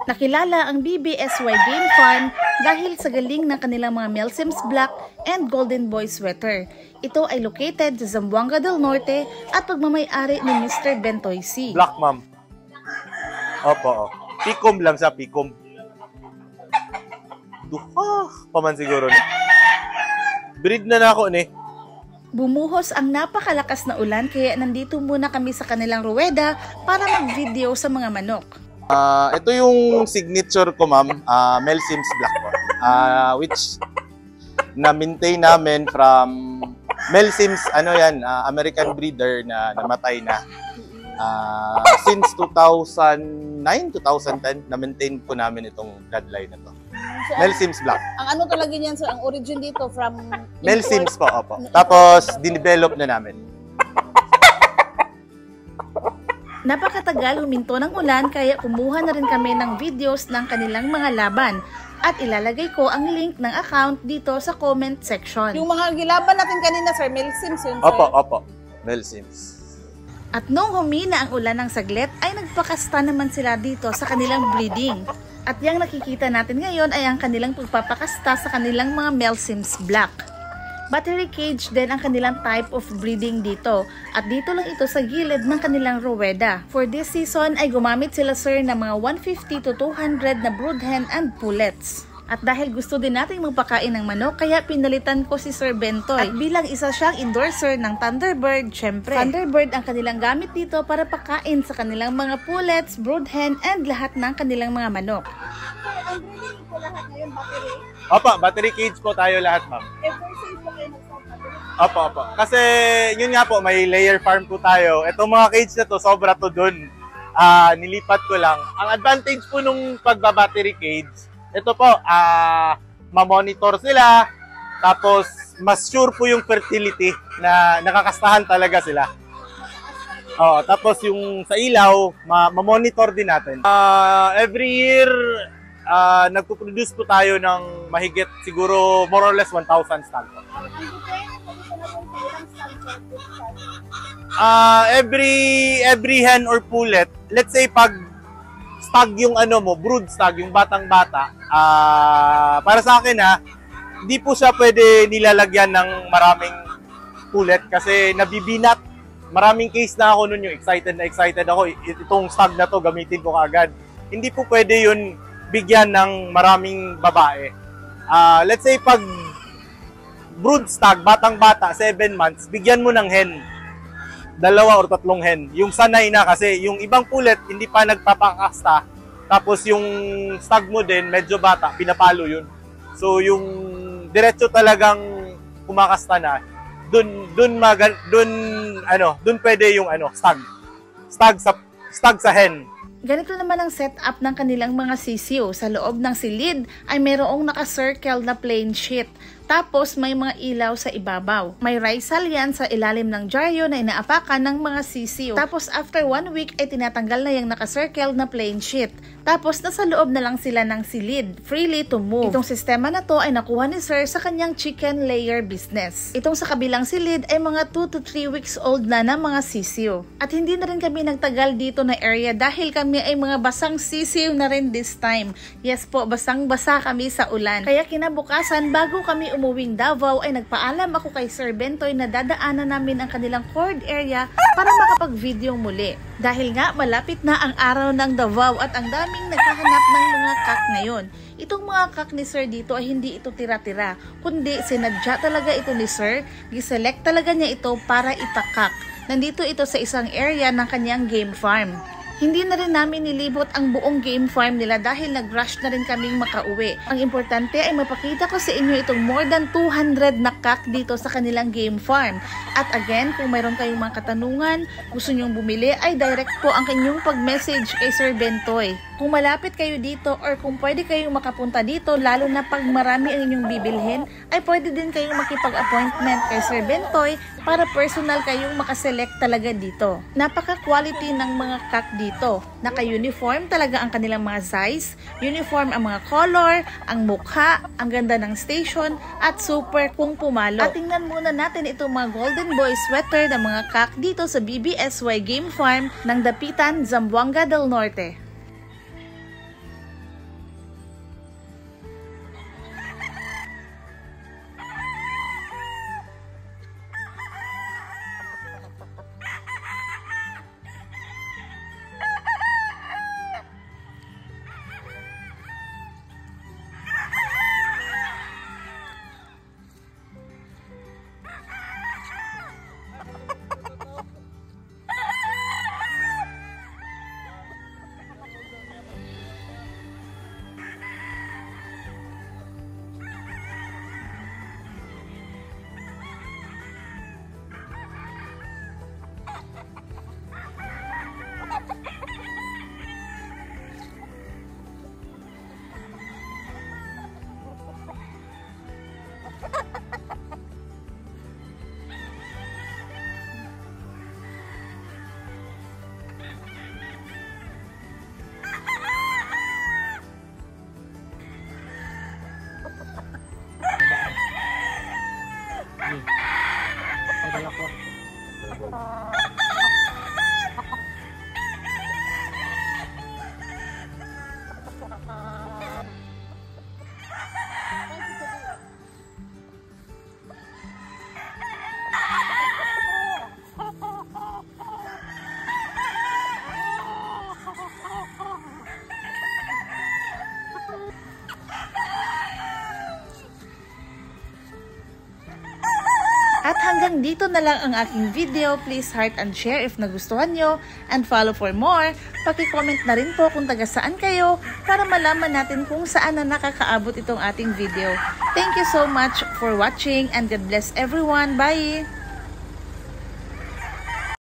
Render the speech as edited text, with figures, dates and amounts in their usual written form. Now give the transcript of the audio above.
Nakilala ang BBSY Game Farm dahil sa galing ng kanilang mga Melsims Black and Golden Boy sweater. Ito ay located sa Zamboanga del Norte at pagmamay-ari ni Mr. Bentoy C. Black, ma'am. Opo. Pikom lang sa pikom. Paman siguro ni. Breed na ako ni. Bumuhos ang napakalakas na ulan kaya nandito muna kami sa kanilang ruweda para mag-video sa mga manok. Ito yung signature ko, ma'am, Melsims Black po. Which na-maintain namin from Melsims, American breeder na namatay na. Since 2009, 2010, na-maintain po namin itong bloodline na to. Melsims Black. Ang ano talaga niyan, sir? Ang origin dito from... Melsims po, opo. Tapos, dinevelop na namin. Napakatagal huminto ng ulan kaya kumuha na rin kami ng videos ng kanilang mga laban at ilalagay ko ang link ng account dito sa comment section. Yung mga gilaban natin kanina, sir, Melsims yun, sir? Opo. Melsims. At nung humina ang ulan ng saglit ay nagpakasta naman sila dito sa kanilang breeding. At yung nakikita natin ngayon ay ang kanilang pagpapakasta sa kanilang mga Melsims Black. Battery cage din ang kanilang type of breeding dito at dito lang ito sa gilid ng kanilang ruweda. For this season ay gumamit sila, sir, ng mga 150 to 200 na brood hen and pullets. At dahil gusto din nating magpakain ng manok kaya pinalitan ko si Sir Bentoy. At bilang isa siyang endorser ng Thunderbird, syempre. Thunderbird ang kanilang gamit dito para pakain sa kanilang mga pullets, brood hen and lahat ng kanilang mga manok. Ang breeding ko lahat ngayon, battery? Opo, battery cage po tayo lahat, ma'am. Ever since po kayo nag-start? Opo. Kasi yun nga po, may layer farm po tayo. Itong mga cage na to, sobra to dun. Nilipat ko lang. Ang advantage po nung pagba-battery cage, ito po, ma-monitor sila. Tapos, mas sure po yung fertility na nakakastahan talaga sila. Tapos yung sa ilaw, ma-monitor din natin. Every year, nagpo-produce po tayo ng mahigit siguro more or less 1,000 stag. Every hen or pullet, let's say pag stag yung brood stag, yung batang-bata, para sa akin hindi po siya pwede nilalagyan ng maraming pullet kasi nabibinat. Maraming case na ako nun yung excited ako, itong stag na to gamitin ko kaagad. Hindi po pwede yun bigyan ng maraming babae. Let's say pag brood stag, batang-bata, 7 months, bigyan mo ng hen. 2 or 3 hen. Yung sanay na kasi, yung ibang pullet, hindi pa nagpapakasta. Tapos yung stag mo din, medyo bata, pinapalo yun. So yung diretso talagang kumakasta na, dun pwede yung stag sa hen. Ganito naman ang setup ng kanilang mga sisiyo. Sa loob ng silid ay mayroong naka-circle na plain sheet. Tapos may mga ilaw sa ibabaw. May risal yan sa ilalim ng dyaryo na inaapakan ng mga sisiyo. Tapos after 1 week ay tinatanggal na yung naka-circle na plain sheet. Tapos nasa loob na lang sila ng silid, freely to move. Itong sistema na to ay nakuha ni Sir sa kanyang chicken layer business. Itong sa kabilang silid ay mga 2 to 3 weeks old na ng mga sisiyo. At hindi na rin kami nagtagal dito na area dahil kami ay mga basang sisiyo na rin this time. Yes po, basang-basa kami sa ulan. Kaya kinabukasan bago kami umuwing Davao ay nagpaalam ako kay Sir Bentoy na dadaanan namin ang kanilang cord area para makapag-video muli. Dahil nga malapit na ang araw ng Davao at ang daming naghahanap ng mga kak ngayon. Itong mga kak ni Sir dito ay hindi ito tira-tira, kundi sinadya talaga ito ni Sir. Giselect talaga niya ito para ipakak. Nandito ito sa isang area ng kanyang game farm. Hindi na rin namin nilibot ang buong game farm nila dahil nag-rush na rin kaming makauwi. Ang importante ay mapakita ko sa inyo itong more than 200 na kak dito sa kanilang game farm. At again, kung mayroon kayong mga katanungan, gusto nyong bumili, ay direct po ang kanyang pag-message kay Sir Bentoy. Kung malapit kayo dito or kung pwede kayong makapunta dito, lalo na pag marami ang inyong bibilhin, ay pwede din kayong makipag-appointment kay Sir Bentoy para personal kayong makaselect talaga dito. Napaka-quality ng mga kak dito. Naka-uniform talaga ang kanilang mga size, uniform ang mga color, ang mukha, ang ganda ng station, at super kung pumalo. At tingnan muna natin itong mga Golden Boy sweater ng mga kak dito sa BBSY Game Farm ng Dapitan, Zamboanga del Norte. Hanggang dito na lang ang aking video. Please heart and share if nagustuhan nyo and follow for more. Paki-comment na rin po kung taga saan kayo para malaman natin kung saan na nakakaabot itong ating video. Thank you so much for watching and God bless everyone. Bye!